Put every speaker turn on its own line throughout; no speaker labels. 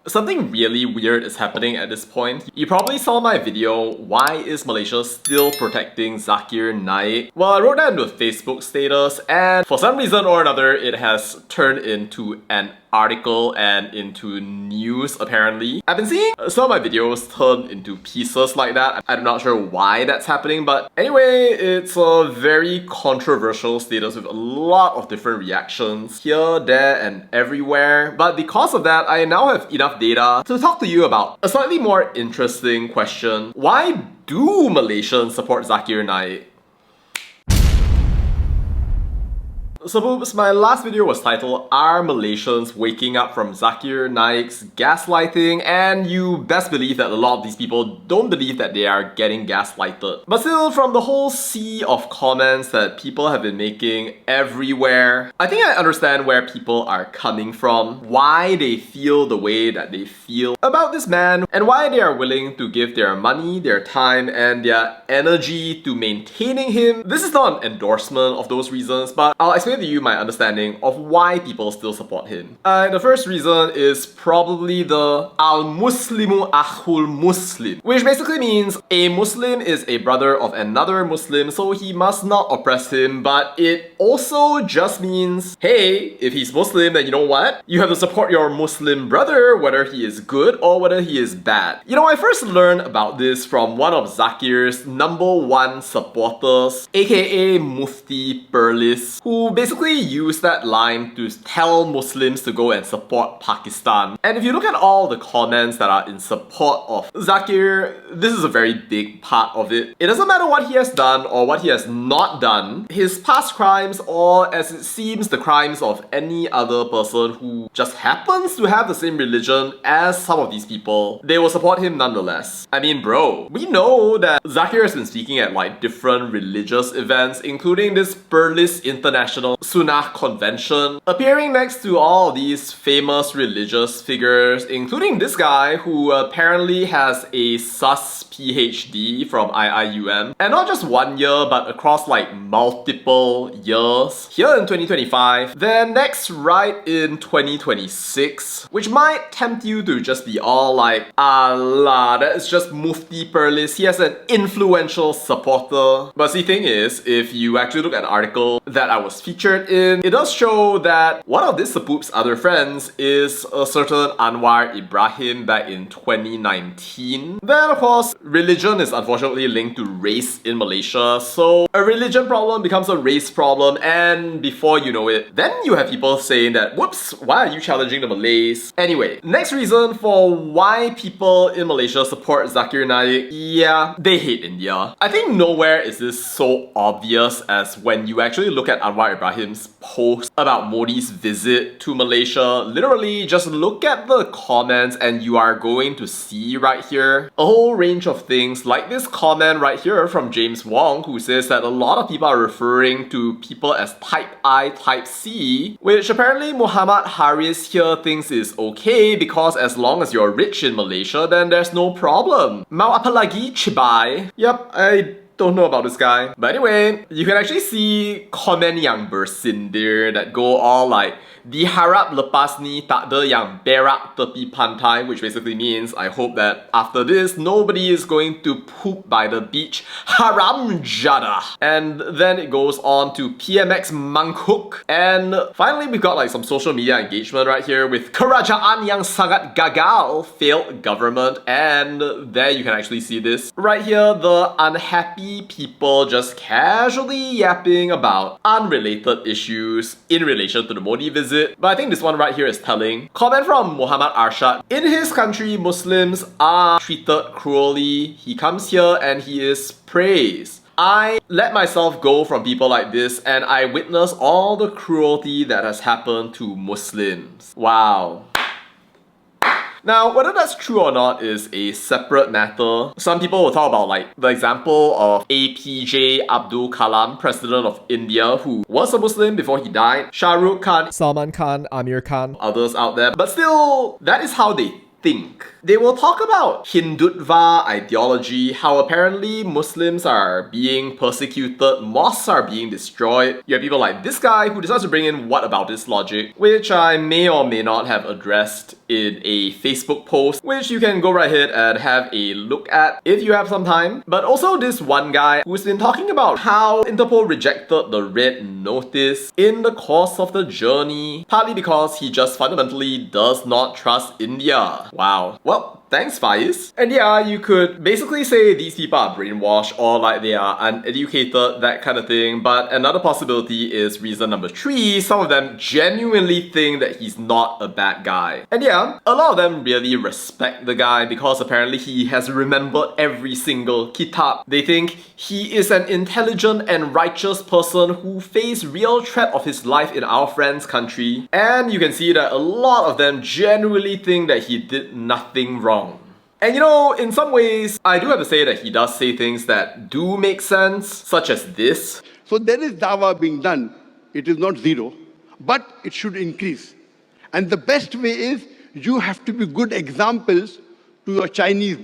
Something really weird is happening at this point. You probably saw my video, why is Malaysia still protecting Zakir Naik? Well, I wrote that into a Facebook status and for some reason or another it has turned into an article and into news apparently. I've been seeing some of my videos turn into pieces like that. I'm not sure why that's happening, but anyway, it's a very controversial status with a lot of different reactions here, there, and everywhere. But because of that, I now have enough data to talk to you about a slightly more interesting question. Why do Malaysians support Zakir Naik? So boobs, my last video was titled Are Malaysians Waking Up from Zakir Naik's Gaslighting? And you best believe that a lot of these people don't believe that they are getting gaslighted. But still, from the whole sea of comments that people have been making everywhere, I think I understand where people are coming from, why they feel the way that they feel about this man, and why they are willing to give their money, their time, and their energy to maintaining him. This is not an endorsement of those reasons, but I'll explain to you my understanding of why people still support him. The first reason is probably the Al-Muslimu Akhul Muslim, which basically means a Muslim is a brother of another Muslim, so he must not oppress him, but it also just means, hey, if he's Muslim, then you know what? You have to support your Muslim brother, whether he is good or whether he is bad. You know, I first learned about this from one of Zakir's #1 supporters, aka Mufti Perlis, who basically used that line to tell Muslims to go and support Pakistan. And if you look at all the comments that are in support of Zakir, this is a very big part of it. It doesn't matter what he has done or what he has not done, his past crimes, or as it seems the crimes of any other person who just happens to have the same religion as some of these people, they will support him nonetheless. I mean, bro, we know that Zakir has been speaking at like different religious events, including this Perlis International Sunnah Convention, appearing next to all of these famous religious figures, including this guy who apparently has a sus PhD from IIUM, and not just 1 year but across like multiple years here in 2025, then next right in 2026, which might tempt you to just be all like, Allah, that is just Mufti Perlis, he has an influential supporter. But the thing is, if you actually look at the article that I was featured in, it does show that one of this Sapoop's other friends is a certain Anwar Ibrahim back in 2019. Then of course, religion is unfortunately linked to race in Malaysia, so a religion problem becomes a race problem, and before you know it, then you have people saying that, whoops, why are you challenging the Malays? Anyway, next reason for why people in Malaysia support Zakir Naik, yeah, they hate India. I think nowhere is this so obvious as when you actually look at Anwar Ibrahim's post about Modi's visit to Malaysia. Literally, just look at the comments and you are going to see right here a whole range of things, like this comment right here from James Wong, who says that a lot of people are referring to people as type I, type C, which apparently Muhammad Haris here thinks is okay because as long as you're rich in Malaysia, then there's no problem. Mau apa lagi, cibai? Yep, I don't know about this guy. But anyway, you can actually see comment yang bersindir that go all like, diharap lepas ni tak ada yang berak tepi pantai, which basically means I hope that after this nobody is going to poop by the beach. Haram jada. And then it goes on to PMX Mangkuk. And finally we've got like some social media engagement right here with kerajaan yang sangat gagal, failed government. And there you can actually see this. Right here, the unhappy people just casually yapping about unrelated issues in relation to the Modi visit. But I think this one right here is telling. Comment from Muhammad Arshad. In his country, Muslims are treated cruelly. He comes here and he is praised. I let myself go from people like this and I witness all the cruelty that has happened to Muslims. Wow. Now, whether that's true or not is a separate matter. Some people will talk about like the example of APJ Abdul Kalam, President of India, who was a Muslim before he died, Shah Rukh Khan, Salman Khan, Amir Khan, others out there. But still, that is how they think. They will talk about Hindutva ideology, how apparently Muslims are being persecuted, mosques are being destroyed. You have people like this guy who decides to bring in whataboutism logic, which I may or may not have addressed in a Facebook post, which you can go right ahead and have a look at if you have some time. But also this one guy who's been talking about how Interpol rejected the red notice in the course of the journey, partly because he just fundamentally does not trust India. Wow. Well, thanks, Faiz. And yeah, you could basically say these people are brainwashed or like they are uneducated, that kind of thing. But another possibility is reason number 3. Some of them genuinely think that he's not a bad guy. And yeah, a lot of them really respect the guy because apparently he has remembered every single kitab. They think he is an intelligent and righteous person who faced real threat of his life in our friend's country. And you can see that a lot of them genuinely think that he did nothing wrong. And you know, in some ways, I do have to say that he does say things that do make sense, such as this.
So there is dawah being done. It is not zero, but it should increase. And the best way is you have to be good examples to your Chinese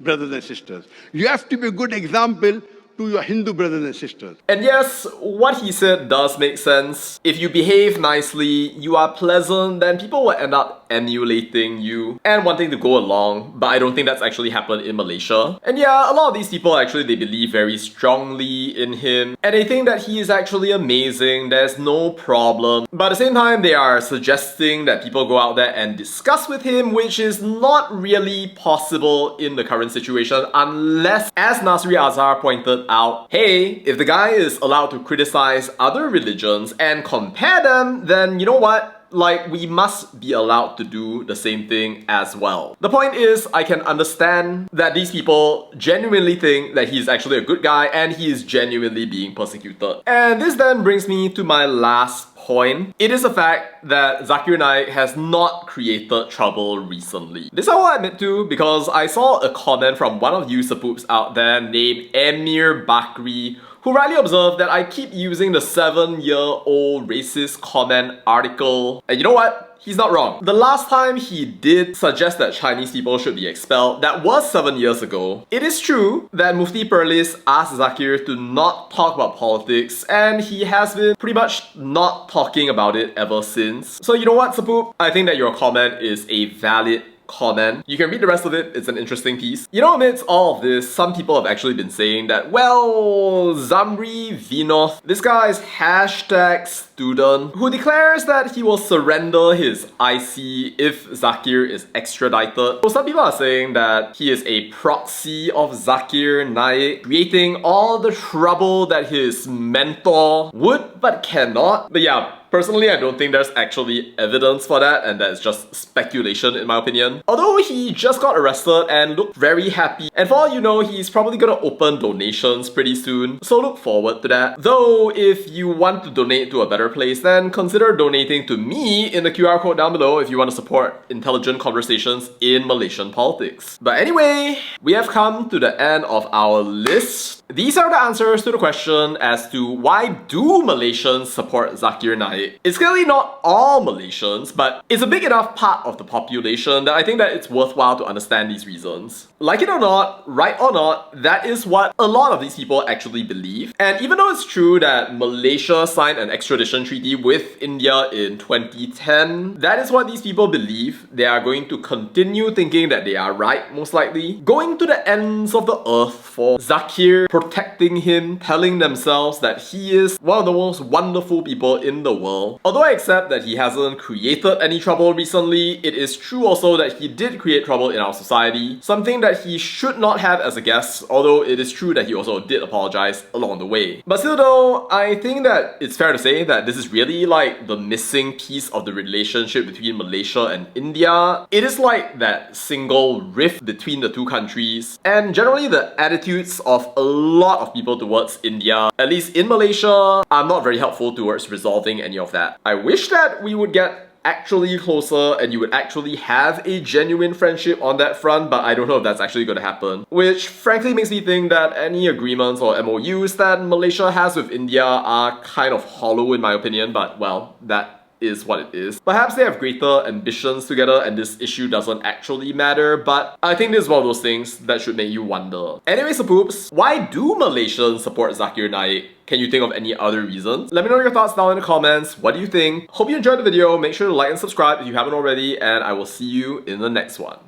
brothers and sisters. You have to be a good example to your Hindu brothers and sisters.
And yes, what he said does make sense. If you behave nicely, you are pleasant, then people will end up emulating you and wanting to go along, but I don't think that's actually happened in Malaysia. And yeah, a lot of these people actually, they believe very strongly in him and they think that he is actually amazing, there's no problem. But at the same time, they are suggesting that people go out there and discuss with him, which is not really possible in the current situation unless, as Nasri Azhar pointed out, hey, if the guy is allowed to criticize other religions and compare them, then you know what? Like, we must be allowed to do the same thing as well. The point is, I can understand that these people genuinely think that he's actually a good guy and he is genuinely being persecuted. And this then brings me to my last point. It is a fact that Zakir Naik has not created trouble recently. This I will admit to because I saw a comment from one of you supoops out there named Emir Bakri, who rightly observed that I keep using the 7-year-old racist comment article. And you know what? He's not wrong. The last time he did suggest that Chinese people should be expelled, that was 7 years ago. It is true that Mufti Perlis asked Zakir to not talk about politics, and he has been pretty much not talking about it ever since. So you know what, Sapoop? I think that your comment is a valid comment. You can read the rest of it, it's an interesting piece. You know, amidst all of this, some people have actually been saying that, well, Zamri Vinoth, this guy's hashtag student, who declares that he will surrender his IC if Zakir is extradited. So some people are saying that he is a proxy of Zakir Naik, creating all the trouble that his mentor would but cannot. But yeah, personally, I don't think there's actually evidence for that, and that's just speculation in my opinion. Although he just got arrested and looked very happy, and for all you know, he's probably gonna open donations pretty soon, so look forward to that. Though, if you want to donate to a better place, then consider donating to me in the QR code down below if you want to support intelligent conversations in Malaysian politics. But anyway, we have come to the end of our list. These are the answers to the question as to why do Malaysians support Zakir Naik. It's clearly not all Malaysians, but it's a big enough part of the population that I think that it's worthwhile to understand these reasons. Like it or not, right or not, that is what a lot of these people actually believe. And even though it's true that Malaysia signed an extradition treaty with India in 2010, that is what these people believe. They are going to continue thinking that they are right, most likely. Going to the ends of the earth for Zakir, protecting him, telling themselves that he is one of the most wonderful people in the world. Although I accept that he hasn't created any trouble recently, it is true also that he did create trouble in our society, something that he should not have as a guest, although it is true that he also did apologize along the way. But still though, I think that it's fair to say that this is really like the missing piece of the relationship between Malaysia and India. It is like that single rift between the two countries, and generally the attitudes of a lot of people towards India, at least in Malaysia, are not very helpful towards resolving any of that. I wish that we would get actually closer and you would actually have a genuine friendship on that front, but I don't know if that's actually going to happen. Which frankly makes me think that any agreements or MOUs that Malaysia has with India are kind of hollow in my opinion, but well, that is what it is. Perhaps they have greater ambitions together and this issue doesn't actually matter, but I think this is one of those things that should make you wonder. Anyway, so poops, why do Malaysians support Zakir Naik? Can you think of any other reasons? Let me know your thoughts down in the comments. What do you think? Hope you enjoyed the video. Make sure to like and subscribe if you haven't already, and I will see you in the next one.